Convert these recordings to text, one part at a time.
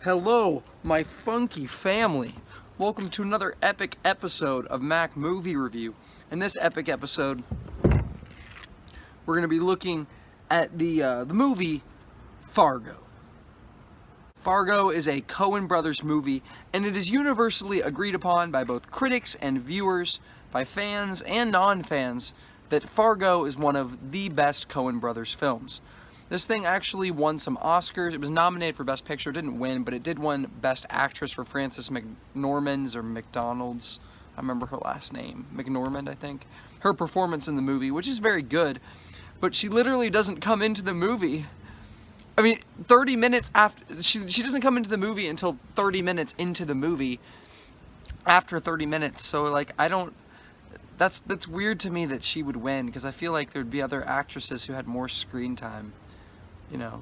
Hello, my funky family. Welcome to another epic episode of Mac Movie Review. In this epic episode, we're going to be looking at the movie Fargo. Fargo is a Coen Brothers movie, and it is universally agreed upon by both critics and viewers, by fans and non-fans, that Fargo is one of the best Coen Brothers films. This thing actually won some Oscars. It was nominated for Best Picture, didn't win, but it did win Best Actress for Frances McDormand's or McDonald's. I remember her last name. McNormand, I think. Her performance in the movie, which is very good, but she literally doesn't come into the movie. I mean, 30 minutes after, she doesn't come into the movie until 30 minutes into the movie, after 30 minutes, so like, that's weird to me that she would win, because I feel like there'd be other actresses who had more screen time. You know,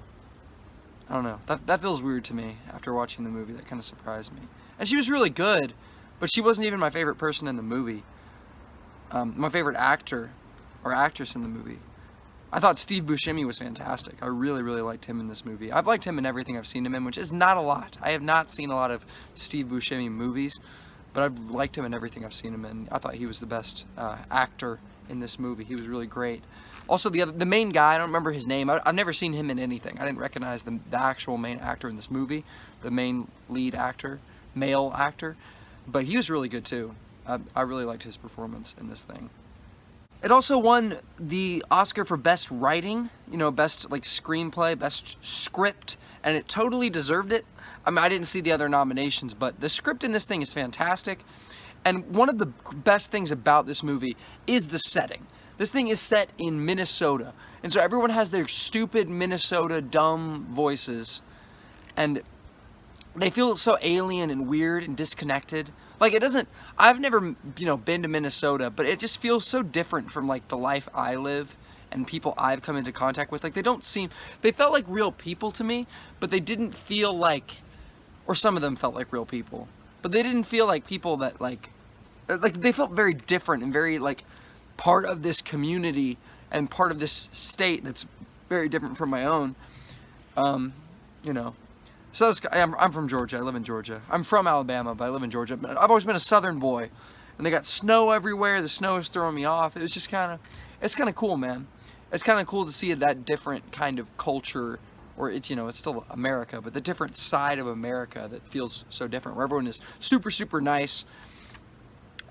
I don't know. That feels weird to me after watching the movie. That kind of surprised me. And she was really good, but she wasn't even my favorite person in the movie. My favorite actor or actress in the movie. I thought Steve Buscemi was fantastic. I really, really liked him in this movie. I've liked him in everything I've seen him in, which is not a lot. I have not seen a lot of Steve Buscemi movies, but I've liked him in everything I've seen him in. I thought he was the best actor in this movie. He was really great. Also, the main guy, I don't remember his name. I've never seen him in anything. I didn't recognize the actual main actor in this movie, the main lead actor, male actor, but he was really good too. I really liked his performance in this thing. It also won the Oscar for Best Writing, you know, Best like Screenplay, Best Script, and it totally deserved it. I mean, I didn't see the other nominations, but the script in this thing is fantastic. And one of the best things about this movie is the setting. This thing is set in Minnesota, and so everyone has their stupid Minnesota dumb voices, and they feel so alien and weird and disconnected. Like, it doesn't, I've never, been to Minnesota, but it just feels so different from like the life I live and people I've come into contact with. Like, they felt like real people to me, but they didn't feel like, or some of them felt like real people, but they didn't feel like people that like they felt very different and very like part of this community and part of this state that's very different from my own. So I'm from Georgia. I live in Georgia. I'm from Alabama, but I live in Georgia. I've always been a Southern boy, and they got snow everywhere. The snow is throwing me off. It was just it's kind of cool, man. It's kind of cool to see that different kind of culture, or it's still America, but the different side of America that feels so different, where everyone is super, super nice.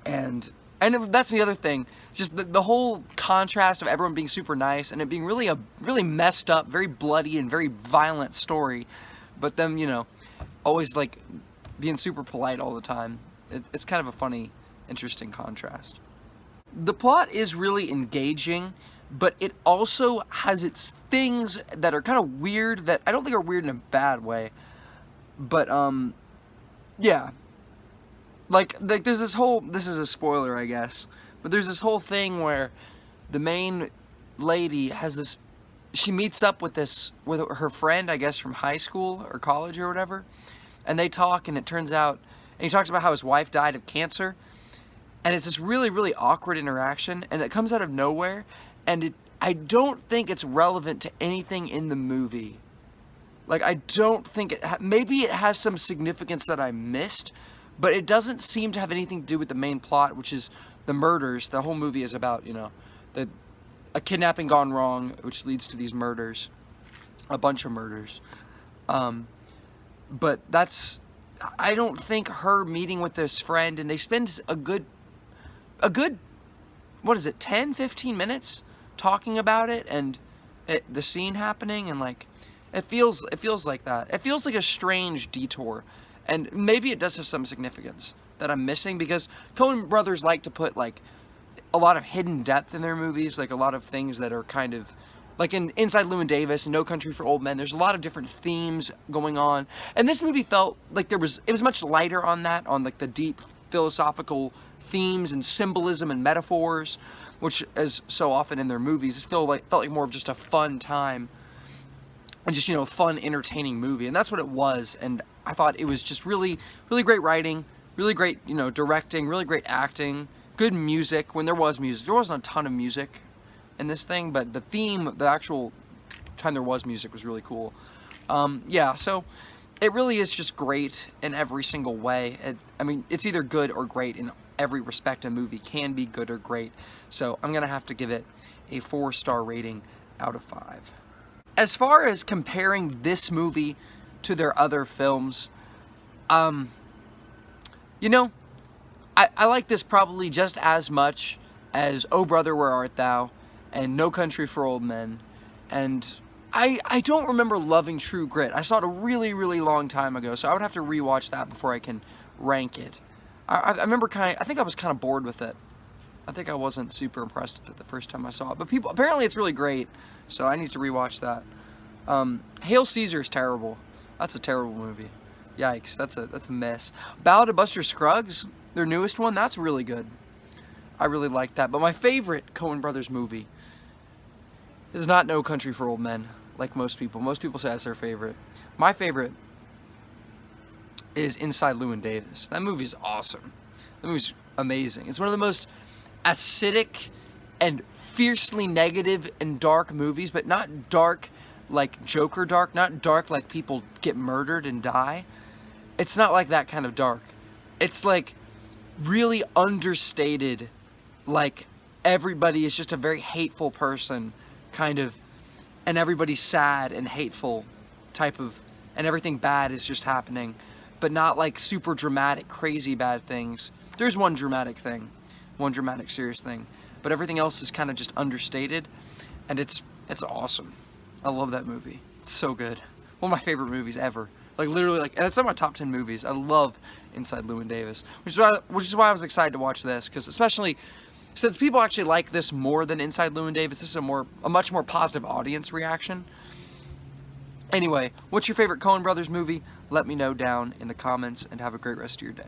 And that's the other thing, just the whole contrast of everyone being super nice and it being really messed up, very bloody and very violent story, but them, always like being super polite all the time. It's kind of a funny, interesting contrast. The plot is really engaging, but it also has its things that are kind of weird, that I don't think are weird in a bad way, but yeah. Like there's this is a spoiler, I guess, but there's this whole thing where the main lady has she meets up with her friend, I guess, from high school or college or whatever, and they talk, and it turns out, and he talks about how his wife died of cancer, and it's this really, really awkward interaction, and it comes out of nowhere, and I don't think it's relevant to anything in the movie. Like, I don't think maybe it has some significance that I missed, but it doesn't seem to have anything to do with the main plot, which is the murders. The whole movie is about, a kidnapping gone wrong, which leads to these murders, a bunch of murders. But I don't think her meeting with this friend, and they spend a good, what is it, 10, 15 minutes talking about it, and the scene happening, and like, it feels like that. It feels like a strange detour. And maybe it does have some significance that I'm missing, because Coen Brothers like to put like a lot of hidden depth in their movies, like a lot of things that are kind of like in Inside Llewyn Davis and No Country for Old Men. There's a lot of different themes going on, and this movie felt like it was much lighter on that, on like the deep philosophical themes and symbolism and metaphors, which is so often in their movies. It felt like more of just a fun time and just fun, entertaining movie, and that's what it was. And I thought it was just really, really great writing, really great, directing, really great acting, good music when there was music. There wasn't a ton of music in this thing, but the theme, the actual time there was music was really cool. Yeah, so it really is just great in every single way. I mean, it's either good or great in every respect. A movie can be good or great. So I'm gonna have to give it a 4-star rating out of 5. As far as comparing this movie to their other films, you know, I like this probably just as much as Oh Brother, Where Art Thou and No Country for Old Men. And I don't remember loving True Grit. I saw it a really, really long time ago, so I would have to rewatch that before I can rank it. I remember I think I was kind of bored with it. I think I wasn't super impressed with it the first time I saw it. But apparently it's really great, so I need to rewatch that. Hail Caesar is terrible. That's a terrible movie. Yikes, that's a mess. Ballad of Buster Scruggs, their newest one, that's really good. I really like that. But my favorite Coen Brothers movie is not No Country for Old Men, like most people. Most people say that's their favorite. My favorite is Inside Llewyn Davis. That movie's awesome. That movie's amazing. It's one of the most acidic and fiercely negative and dark movies, but not dark like Joker dark, not dark like people get murdered and die. It's not like that kind of dark. It's like really understated, like everybody is just a very hateful person, kind of, and everybody's sad and hateful type of, and everything bad is just happening, but not like super dramatic, crazy bad things. There's one dramatic thing, one dramatic serious thing, but everything else is kind of just understated, and it's awesome. I love that movie. It's so good. One of my favorite movies ever. Like literally, like, and it's in my top 10 movies. I love Inside Llewyn Davis, which is why I was excited to watch this, because especially since people actually like this more than Inside Llewyn Davis, this is a much more positive audience reaction. Anyway, what's your favorite Coen Brothers movie? Let me know down in the comments, and have a great rest of your day.